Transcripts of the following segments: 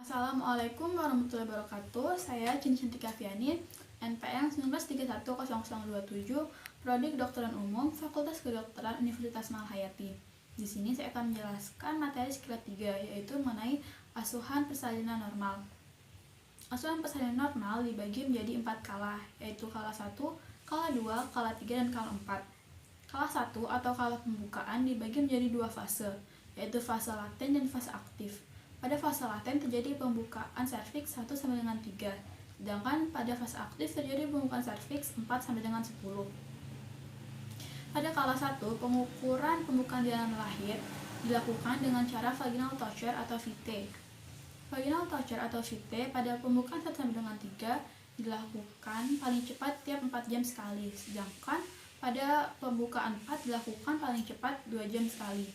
Assalamualaikum warahmatullahi wabarakatuh. Saya Cin Cintika Fiani, NPM 19310027, Prodi Kedokteran Umum, Fakultas Kedokteran Universitas Malahayati. Di sini saya akan menjelaskan materi skala 3, yaitu mengenai asuhan persalinan normal. Asuhan persalinan normal dibagi menjadi 4 kala, yaitu kala 1, kala 2, kala 3, dan kala 4. Kala 1 atau kala pembukaan dibagi menjadi 2 fase, yaitu fase laten dan fase aktif. Pada fase laten terjadi pembukaan serviks 1 sampai dengan 3, sedangkan pada fase aktif terjadi pembukaan serviks 4 sampai dengan 10. Pada kala 1, pengukuran pembukaan jalan lahir dilakukan dengan cara vaginal torture atau VT. Vaginal torture atau VT pada pembukaan 1 sampai dengan 3 dilakukan paling cepat tiap 4 jam sekali, sedangkan pada pembukaan 4 dilakukan paling cepat 2 jam sekali.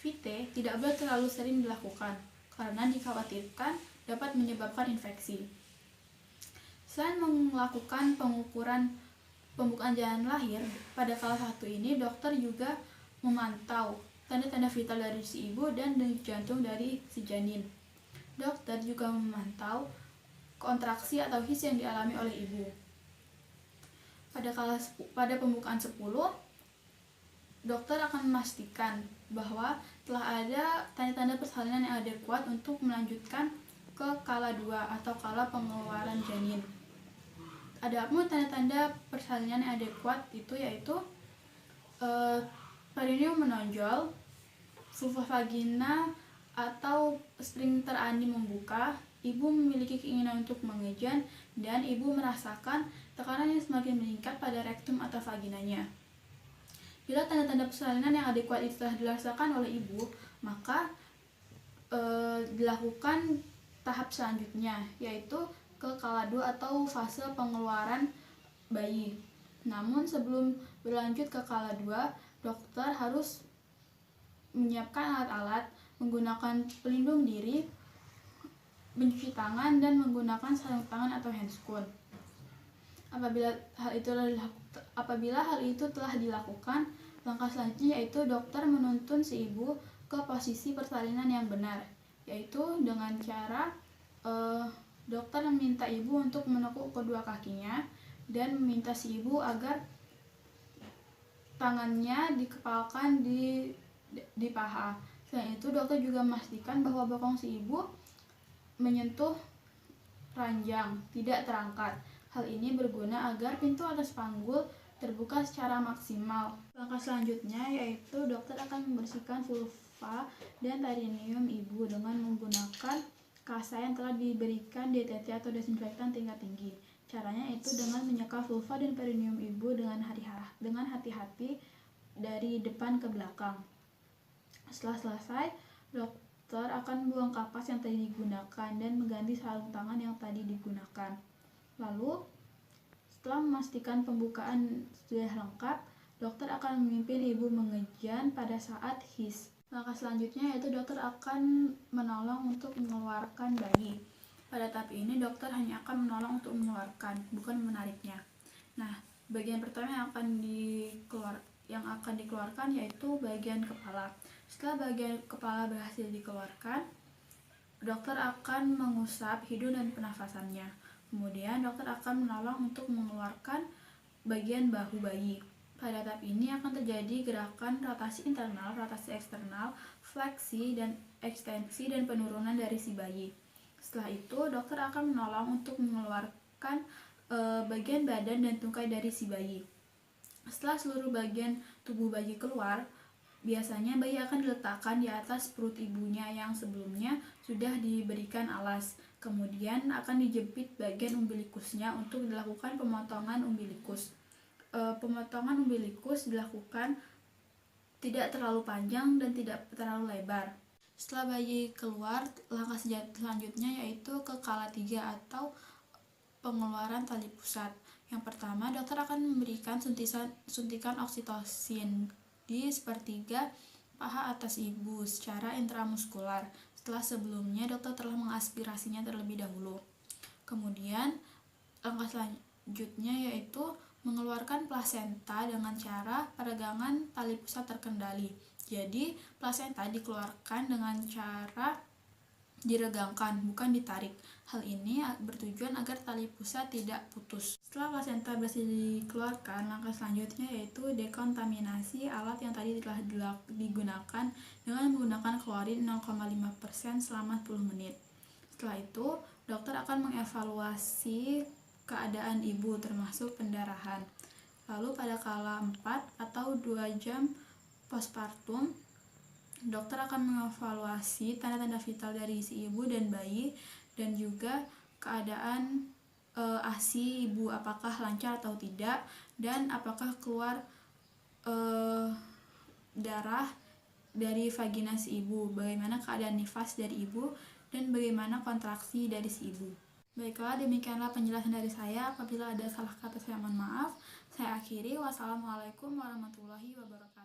VT tidak boleh terlalu sering dilakukan karena dikhawatirkan dapat menyebabkan infeksi. Selain melakukan pengukuran pembukaan jalan lahir, pada kala 1 ini dokter juga memantau tanda-tanda vital dari si ibu dan denyut jantung dari si janin. Dokter juga memantau kontraksi atau his yang dialami oleh ibu. Pada pembukaan 10, dokter akan memastikan bahwa telah ada tanda-tanda persalinan yang adekuat untuk melanjutkan ke kala 2 atau kala pengeluaran janin. Adapun tanda-tanda persalinan yang adekuat itu yaitu perineum menonjol, vulva vagina atau sphincter ani membuka, ibu memiliki keinginan untuk mengejan, dan ibu merasakan tekanan yang semakin meningkat pada rektum atau vaginanya. Bila tanda-tanda persalinan yang adekuat itu telah dirasakan oleh ibu, maka dilakukan tahap selanjutnya, yaitu ke kala 2 atau fase pengeluaran bayi. Namun sebelum berlanjut ke kala 2, dokter harus menyiapkan alat-alat, menggunakan pelindung diri, mencuci tangan, dan menggunakan sarung tangan atau handscoon. Apabila hal itu telah dilakukan, langkah selanjutnya yaitu dokter menuntun si ibu ke posisi persalinan yang benar, yaitu dengan cara dokter meminta ibu untuk menekuk kedua kakinya dan meminta si ibu agar tangannya dikepalkan di paha. Selain itu, dokter juga memastikan bahwa bokong si ibu menyentuh ranjang, tidak terangkat. Hal ini berguna agar pintu atas panggul terbuka secara maksimal. Langkah selanjutnya yaitu dokter akan membersihkan vulva dan perineum ibu dengan menggunakan kasa yang telah diberikan DTT atau desinfektan tingkat tinggi. Caranya itu dengan menyeka vulva dan perineum ibu dengan hati-hati dari depan ke belakang. Setelah selesai, dokter akan buang kapas yang tadi digunakan dan mengganti sarung tangan yang tadi digunakan. Lalu, setelah memastikan pembukaan sudah lengkap, dokter akan memimpin ibu mengejan pada saat his. Langkah selanjutnya yaitu dokter akan menolong untuk mengeluarkan bayi. Pada tahap ini, dokter hanya akan menolong untuk mengeluarkan, bukan menariknya. Nah, bagian pertama yang akan dikeluarkan yaitu bagian kepala. Setelah bagian kepala berhasil dikeluarkan, dokter akan mengusap hidung dan pernafasannya. Kemudian dokter akan menolong untuk mengeluarkan bagian bahu bayi. Pada tahap ini akan terjadi gerakan rotasi internal, rotasi eksternal, fleksi dan ekstensi dan penurunan dari si bayi. Setelah itu, dokter akan menolong untuk mengeluarkan bagian badan dan tungkai dari si bayi. Setelah seluruh bagian tubuh bayi keluar, biasanya bayi akan diletakkan di atas perut ibunya yang sebelumnya sudah diberikan alas. Kemudian akan dijepit bagian umbilikusnya untuk dilakukan pemotongan umbilikus. Pemotongan umbilikus dilakukan tidak terlalu panjang dan tidak terlalu lebar. Setelah bayi keluar, langkah selanjutnya yaitu ke kala 3 atau pengeluaran tali pusat. Yang pertama, dokter akan memberikan suntikan oksitosin di sepertiga paha atas ibu secara intramuskular. Setelah sebelumnya dokter telah mengaspirasinya terlebih dahulu. Kemudian langkah selanjutnya yaitu mengeluarkan plasenta dengan cara peregangan tali pusat terkendali. Jadi plasenta dikeluarkan dengan cara diregangkan, bukan ditarik. Hal ini bertujuan agar tali pusat tidak putus. Setelah plasenta berhasil dikeluarkan, langkah selanjutnya yaitu dekontaminasi alat yang tadi telah digunakan dengan menggunakan klorin 0,5% selama 10 menit. Setelah itu, dokter akan mengevaluasi keadaan ibu termasuk pendarahan. Lalu pada kala 4 atau 2 jam postpartum, dokter akan mengevaluasi tanda-tanda vital dari si ibu dan bayi dan juga keadaan ASI ibu apakah lancar atau tidak dan apakah keluar darah dari vagina si ibu, bagaimana keadaan nifas dari ibu dan bagaimana kontraksi dari si ibu. Baiklah, demikianlah penjelasan dari saya. Apabila ada salah kata saya mohon maaf. Saya akhiri. Wassalamualaikum warahmatullahi wabarakatuh.